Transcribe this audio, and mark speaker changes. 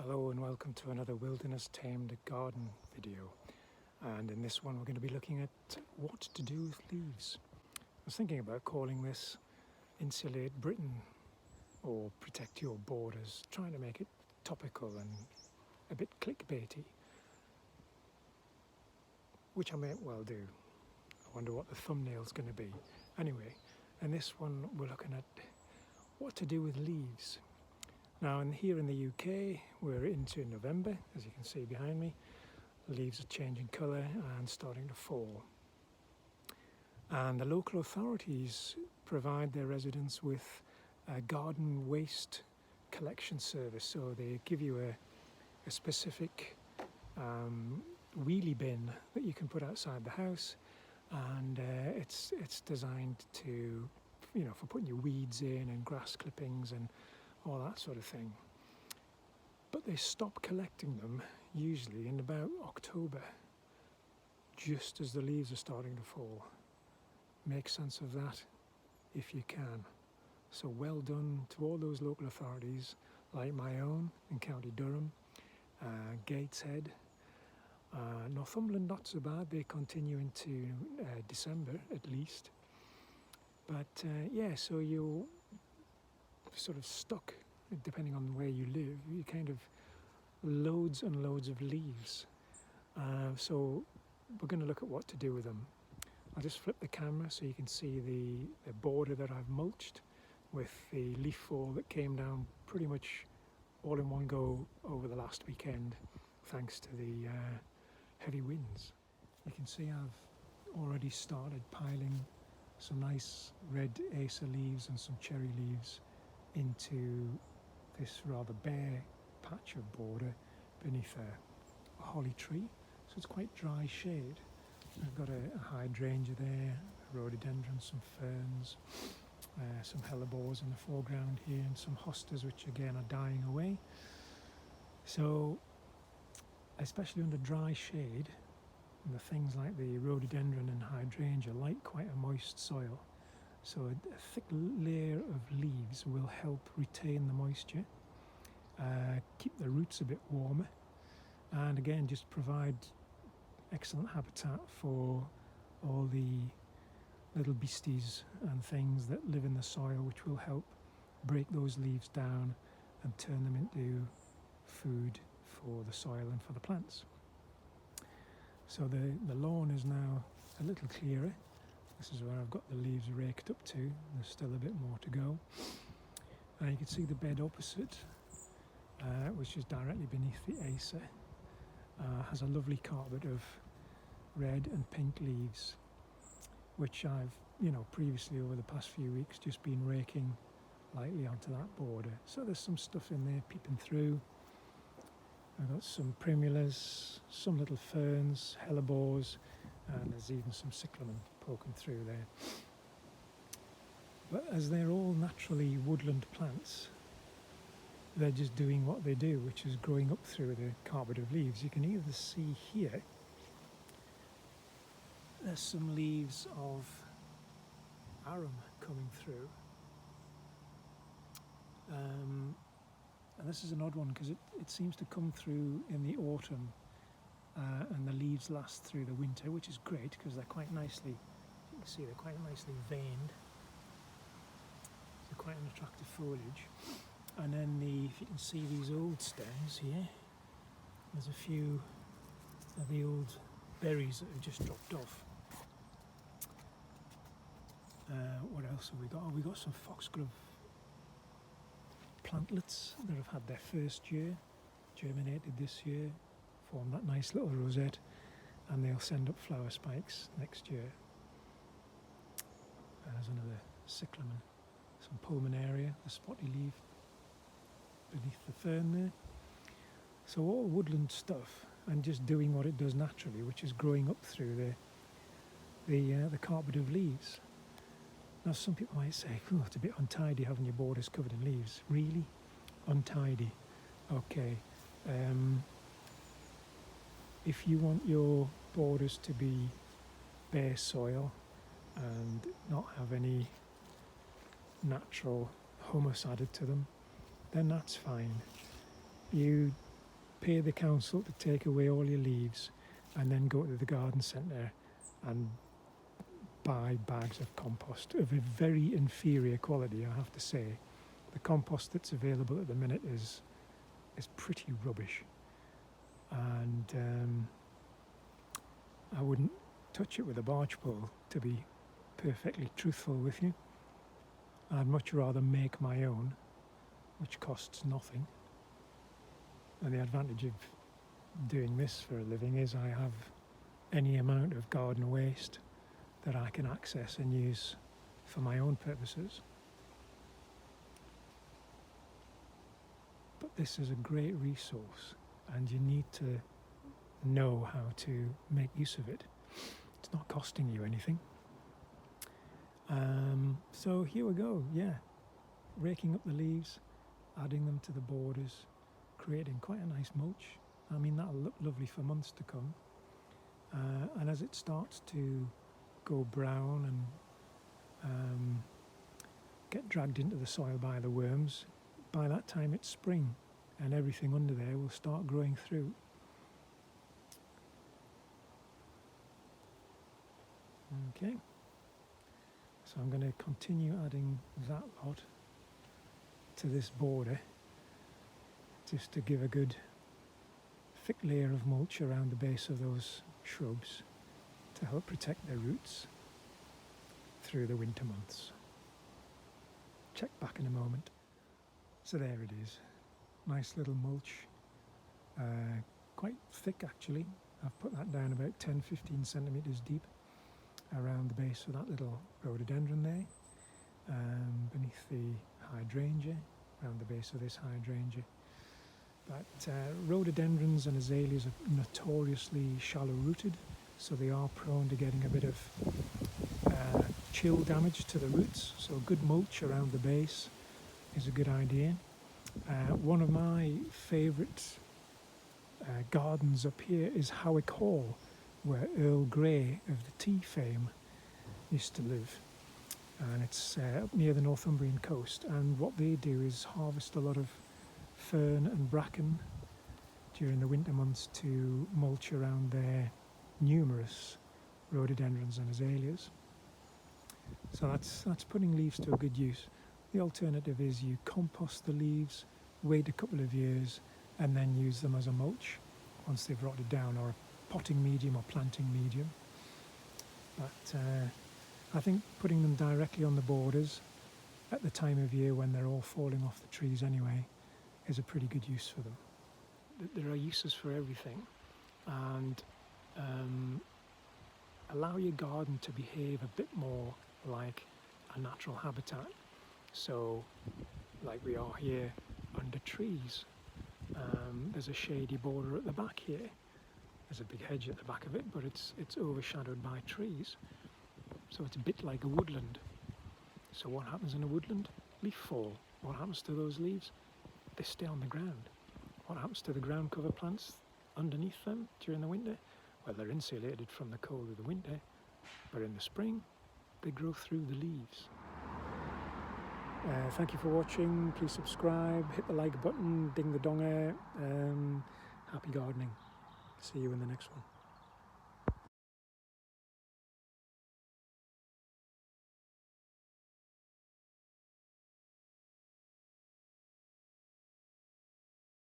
Speaker 1: Hello and welcome to another Wilderness Tamed garden video, and in this one we're going to be looking at what to do with leaves. I was thinking about calling this Insulate Britain or Protect Your Borders, trying to make it topical and a bit clickbaity, which I may well do. I wonder what the thumbnail's going to be. Anyway, in this one we're looking at what to do with leaves. Now, here in the UK, we're into November, as you can see behind me. The leaves are changing colour and starting to fall. And the local authorities provide their residents with a garden waste collection service. So they give you a specific wheelie bin that you can put outside the house, and it's designed to, for putting your weeds in and grass clippings and all that sort of thing. But they stop collecting them usually in about October, just as the leaves are starting to fall. Make sense of that if you can. So well done to all those local authorities, like my own in County Durham, Gateshead, Northumberland not so bad, they continue into December at least. But so you're sort of stuck, depending on where you live, you kind of loads and loads of leaves. So we're going to look at what to do with them. I'll just flip the camera so you can see the border that I've mulched with the leaf fall that came down pretty much all in one go over the last weekend, thanks to the heavy winds. You can see I've already started piling some nice red acer leaves and some cherry leaves into this rather bare patch of border beneath a holly tree, so it's quite dry shade. I've got a hydrangea there, a rhododendron, some ferns, some hellebores in the foreground here, and some hostas which again are dying away. So especially under dry shade, the things like the rhododendron and hydrangea like quite a moist soil. So a thick layer of leaves will help retain the moisture, keep the roots a bit warmer, and again just provide excellent habitat for all the little beasties and things that live in the soil, which will help break those leaves down and turn them into food for the soil and for the plants. So the lawn is now a little clearer. This is where I've got the leaves raked up to. There's still a bit more to go. And you can see the bed opposite, which is directly beneath the acer, has a lovely carpet of red and pink leaves, which I've, previously over the past few weeks just been raking lightly onto that border. So there's some stuff in there peeping through. I've got some primulas, some little ferns, hellebores, and there's even some cyclamen poking through there. But as they're all naturally woodland plants, they're just doing what they do, which is growing up through the carpet of leaves. You can either see here, there's some leaves of arum coming through. And this is an odd one because it seems to come through in the autumn, and the leaves last through the winter, which is great because they're quite nicely, you can see they're quite nicely veined. So quite an attractive foliage. And then if you can see these old stems here, there's a few of the old berries that have just dropped off. What else have we got? Oh, we got some foxglove plantlets that have had their first year, germinated this year, formed that nice little rosette, and they'll send up flower spikes next year. There's another cyclamen, some pulmonaria, the spotty leaf beneath the fern there. So all woodland stuff, and just doing what it does naturally, which is growing up through the carpet of leaves. Now some people might say, oh, it's a bit untidy having your borders covered in leaves. Really? Untidy? Okay. If you want your borders to be bare soil and not have any natural humus added to them, then that's fine. You pay the council to take away all your leaves and then go to the garden centre and buy bags of compost of a very inferior quality, I have to say. The compost that's available at the minute is pretty rubbish, and I wouldn't touch it with a barge pole, to be perfectly truthful with you. I'd much rather make my own, which costs nothing. And the advantage of doing this for a living is I have any amount of garden waste that I can access and use for my own purposes. But this is a great resource, and you need to know how to make use of it. It's not costing you anything. So here we go, yeah. Raking up the leaves, adding them to the borders, creating quite a nice mulch. I mean, that'll look lovely for months to come. And as it starts to go brown and get dragged into the soil by the worms, by that time it's spring and everything under there will start growing through. Okay, so I'm going to continue adding that lot to this border just to give a good thick layer of mulch around the base of those shrubs to help protect their roots through the winter months. Check back in a moment. So there it is, nice little mulch, quite thick actually. I've put that down about 10-15 centimetres deep around the base of that little rhododendron there, beneath the hydrangea, around the base of this hydrangea. But rhododendrons and azaleas are notoriously shallow rooted, so they are prone to getting a bit of chill damage to the roots, so good mulch around the base is a good idea. One of my favourite gardens up here is Howick Hall, where Earl Grey of the tea fame used to live, and it's up near the Northumbrian coast. And what they do is harvest a lot of fern and bracken during the winter months to mulch around their numerous rhododendrons and azaleas. So that's putting leaves to a good use. The alternative is you compost the leaves, wait a couple of years, and then use them as a mulch once they've rotted down, or a potting medium or planting medium. But I think putting them directly on the borders at the time of year when they're all falling off the trees anyway is a pretty good use for them. There are uses for everything, and allow your garden to behave a bit more like a natural habitat. So, like we are here under trees. There's a shady border at the back here. There's a big hedge at the back of it, but it's overshadowed by trees. So it's a bit like a woodland. So what happens in a woodland? Leaf fall. What happens to those leaves? They stay on the ground. What happens to the ground cover plants underneath them during the winter? Well, they're insulated from the cold of the winter, but in the spring, they grow through the leaves. Thank you for watching. Please subscribe, hit the like button, ding the donger. Happy gardening. See you in the next one.